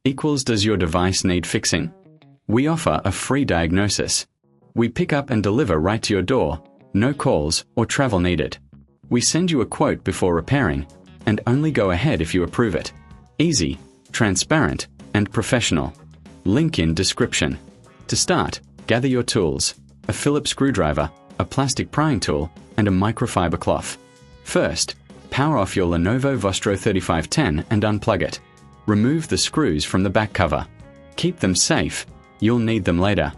equals does your device need fixing? We offer a free diagnosis. We pick up and deliver right to your door, no calls or travel needed. We send you a quote before repairing, and only go ahead if you approve it. Easy, transparent, and professional. Link in description. To start, gather your tools: a Phillips screwdriver, a plastic prying tool, and a microfiber cloth. First, power off your Lenovo Vostro 3510 and unplug it. Remove the screws from the back cover. Keep them safe, you'll need them later.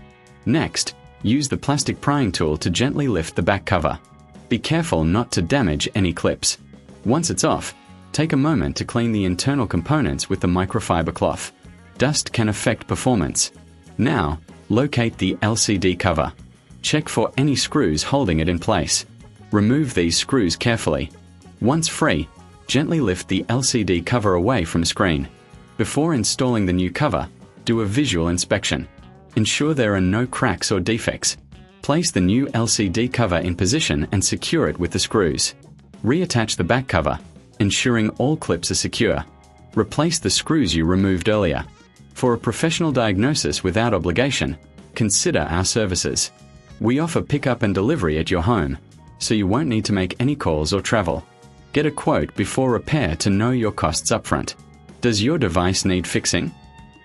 Next, use the plastic prying tool to gently lift the back cover. Be careful not to damage any clips. Once it's off, take a moment to clean the internal components with the microfiber cloth. Dust can affect performance. Now, locate the LCD cover. Check for any screws holding it in place. Remove these screws carefully. Once free, gently lift the LCD cover away from screen. Before installing the new cover, do a visual inspection. Ensure there are no cracks or defects. Place the new LCD cover in position and secure it with the screws. Reattach the back cover, ensuring all clips are secure. Replace the screws you removed earlier. For a professional diagnosis without obligation, consider our services. We offer pickup and delivery at your home, so you won't need to make any calls or travel. Get a quote before repair to know your costs upfront. Does your device need fixing?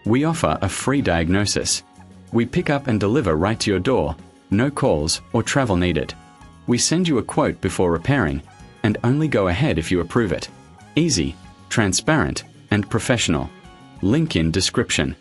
We offer a free diagnosis. We pick up and deliver right to your door, no calls or travel needed. We send you a quote before repairing, and only go ahead if you approve it. Easy, transparent, and professional. Link in description.